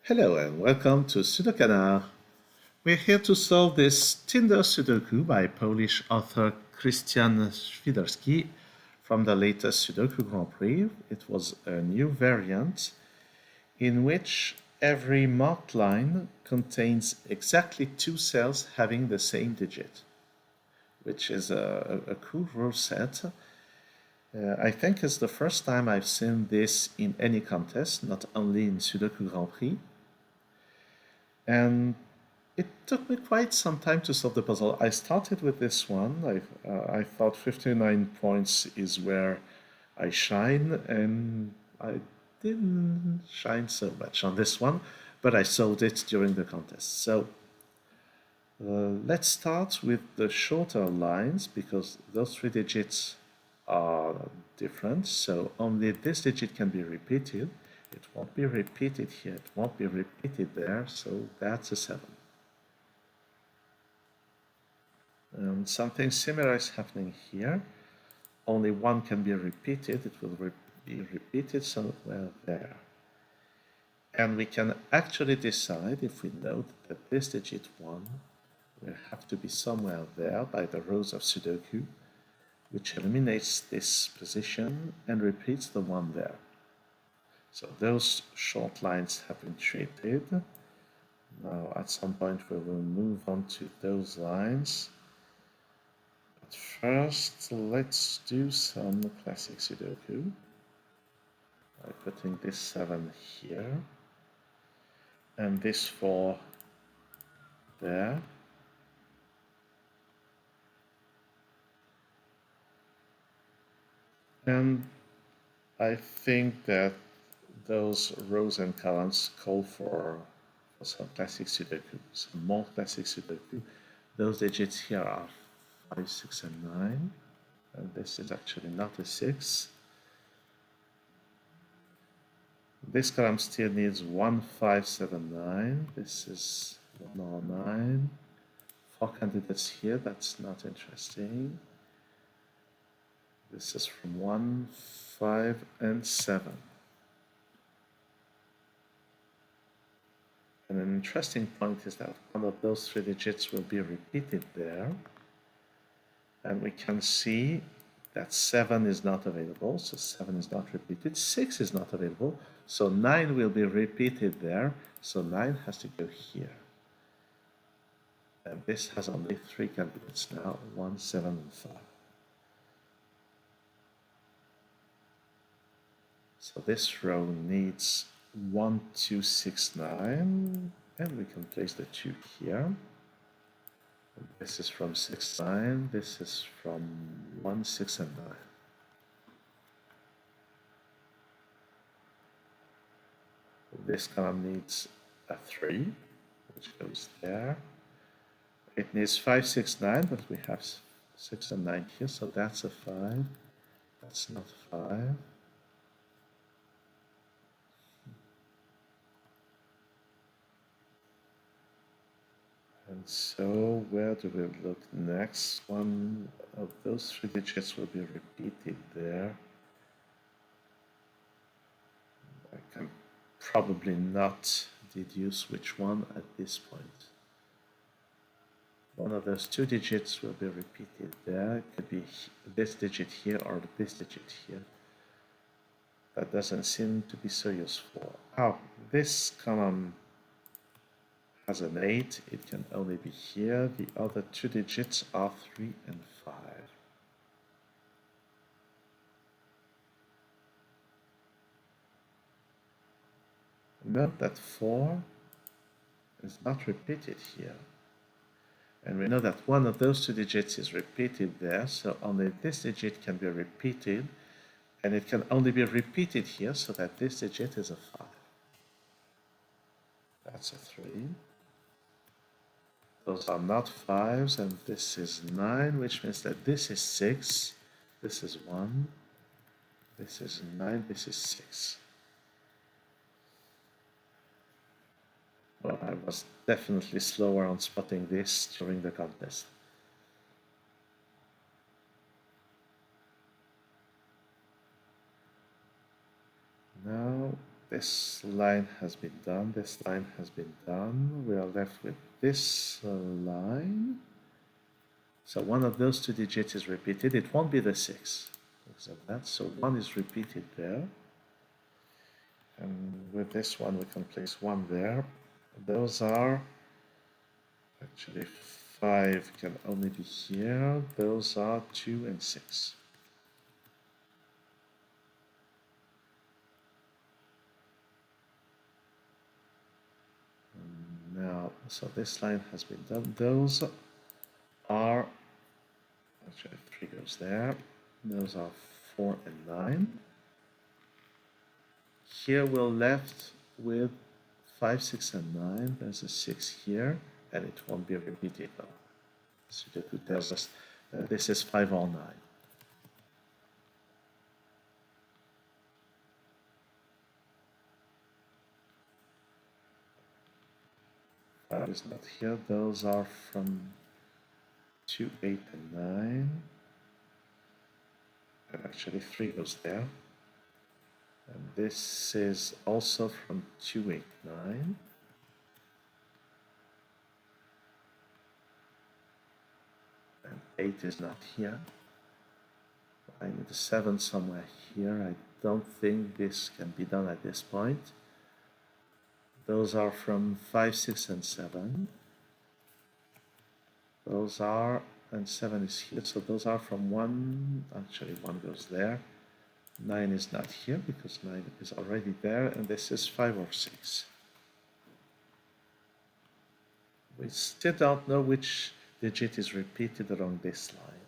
Hello and welcome to SudoKanard. We're here to solve this Tinder Sudoku by Polish author Krystian Świderski from the latest Sudoku Grand Prix. It was a new variant in which every marked line contains exactly two cells having the same digit, which is a cool rule set. I think it's the first time I've seen this in any contest, not only in Sudoku Grand Prix. And it took me quite some time to solve the puzzle. I started with this one. I thought 59 points is where I shine, and I didn't shine so much on this one, but I solved it during the contest. So let's start with the shorter lines because those three digits are different. So only this digit can be repeated. It won't be repeated here, it won't be repeated there, so that's a 7. And something similar is happening here. Only one can be repeated, it will be repeated somewhere there. And we can actually decide if we note that this digit 1 will have to be somewhere there by the rows of Sudoku, which eliminates this position and repeats the 1 there. So those short lines have been treated. Now at some point we will move on to those lines. But first let's do some classic Sudoku by putting this 7 here and this 4 there. And I think that those rows and columns call for some classic Sudoku, some more classic Sudoku. Those digits here are 5, 6, and 9, and this is actually not a 6. This column still needs 1, 5, 7, 9. This is 1 or 9. 4 candidates here, that's not interesting. This is from 1, 5, and 7. And an interesting point is that one of those three digits will be repeated there. And we can see that 7 is not available, so 7 is not repeated. 6 is not available, so 9 will be repeated there, so 9 has to go here. And this has only 3 candidates now, 1, 7, and 5. So this row needs 1, 2, 6, 9, and we can place the 2 here. And this is from 6, 9, this is from 1, 6, and 9. This column needs a 3, which goes there. It needs 5, 6, 9, but we have 6 and 9 here, so that's a 5. That's not 5. And so where do we look next? One of those 3 digits will be repeated there. I can probably not deduce which one at this point. One of those 2 digits will be repeated there. It could be this digit here or this digit here. That doesn't seem to be so useful. Oh, this column has an 8, it can only be here. The other 2 digits are 3 and 5. Note that 4 is not repeated here. And we know that one of those 2 digits is repeated there, so only this digit can be repeated, and it can only be repeated here, so that this digit is a 5. That's a 3. Those are not 5s, and this is 9, which means that this is 6, this is 1, this is 9, this is 6. Well, I was definitely slower on spotting this during the contest. Now this line has been done, this line has been done. We are left with this line. So one of those two digits is repeated. It won't be the 6 because of that. So 1 is repeated there. And with this one, we can place 1 there. Those are actually 5 can only be here. Those are 2 and 6. Now, so this line has been done. Those are, actually 3 goes there. Those are 4 and 9. Here we're left with 5, 6, and 9. There's a 6 here, and it won't be repeated though. Sudoku tells us this is 5 or 9. That is not here. Those are from 2, 8, and 9. And actually 3 goes there. And this is also from 2, 8, 9. And 8 is not here. I need a 7 somewhere here. I don't think this can be done at this point. Those are from 5, 6, and 7. Those are, and 7 is here, so those are from 1, actually 1 goes there. 9 is not here because 9 is already there, and this is 5 or 6. We still don't know which digit is repeated along this line.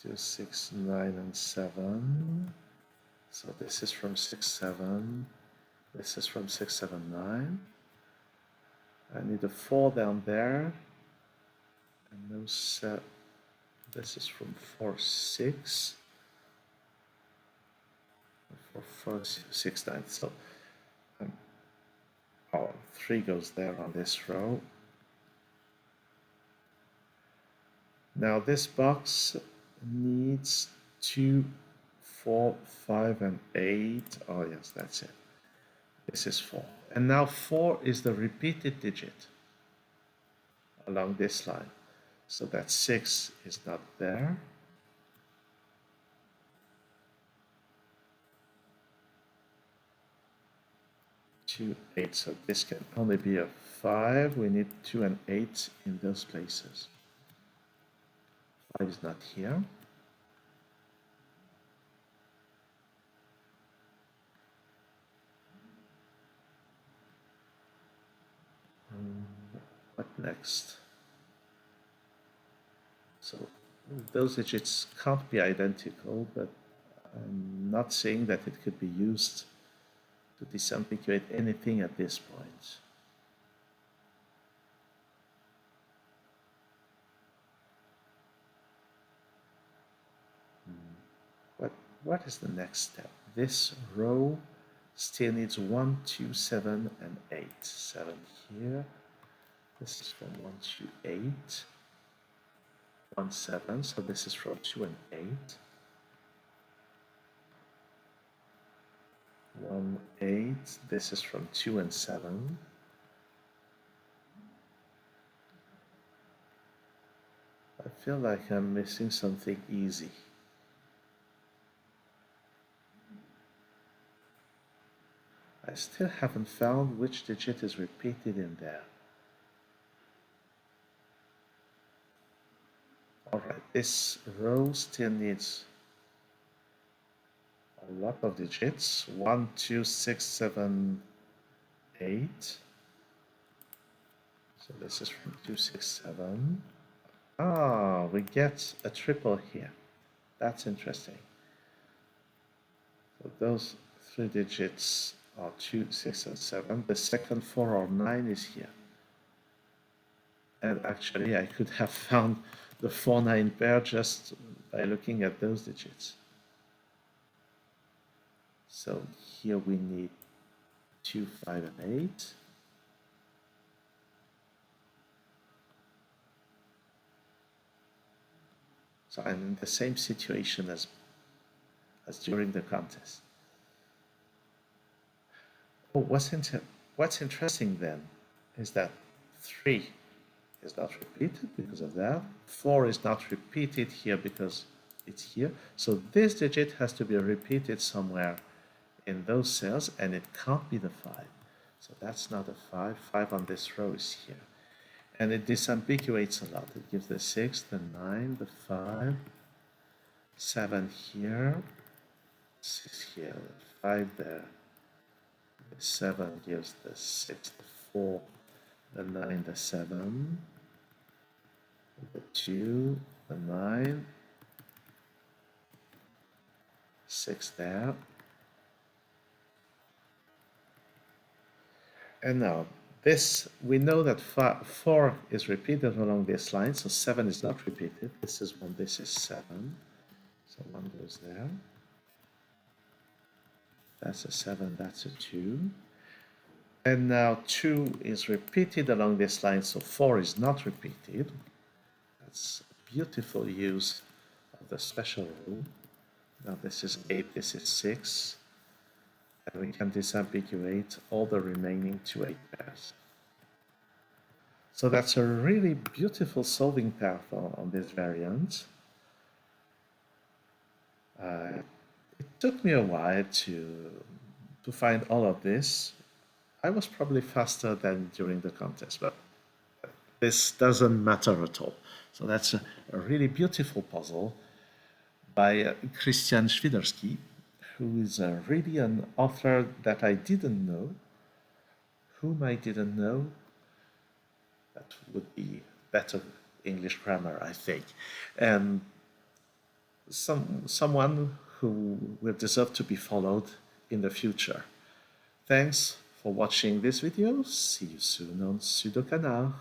2, 6, 9, and 7. So this is from 6, 7. This is from 6, 7, 9. I need a 4 down there. And those, this is from 4, 6. 4, 4, 6, 9. So, 3 goes there on this row. Now this box needs 2, 4, 5, and 8. Oh yes, that's it. This is 4. And now 4 is the repeated digit along this line. So that 6 is not there. Two, 8. So this can only be a 5. We need 2 and 8 in those places. 5 is not here. What next? So those digits can't be identical, but I'm not saying that it could be used to disambiguate anything at this point. What is the next step? This row still needs 1, 2, 7, and 8. 7 here. This is from 1 to 8. 1, 7. So this is from 2 and 8. 1, 8. This is from 2 and 7. I feel like I'm missing something easy. I still haven't found which digit is repeated in there. Alright, this row still needs a lot of digits. 1, 2, 6, 7, 8. So this is from 2, 6, 7. Ah, we get a triple here. That's interesting. So those 3 digits are 2, 6, and 7. The second 4 or 9 is here. And actually, I could have found the 4, 9 pair just by looking at those digits. So here we need 2, 5, and 8. So I'm in the same situation as during the contest. Oh, what's interesting then is that 3 is not repeated because of that. 4 is not repeated here because it's here. So this digit has to be repeated somewhere in those cells, and it can't be the 5. So that's not a 5. 5 on this row is here. And it disambiguates a lot. It gives the 6, the 9, the 5, 7 here, 6 here, 5 there. The 7 gives the 6, the 4, the 9, the 7, the 2, the 9, 6 there. And now, this, we know that 4 is repeated along this line, so 7 is not repeated. This is 1, this is 7. So 1 goes there. That's a 7, that's a 2. And now 2 is repeated along this line, so 4 is not repeated. That's a beautiful use of the special rule. Now this is 8, this is 6. And we can disambiguate all the remaining 2 8 pairs. So that's a really beautiful solving path on this variant. It took me a while to find all of this. I was probably faster than during the contest, but this doesn't matter at all. So that's a really beautiful puzzle by Krystian Świderski, who is really an author that I didn't know. Whom I didn't know, that would be better English grammar, I think. And someone who will deserve to be followed in the future. Thanks for watching this video. See you soon on SudoKanard.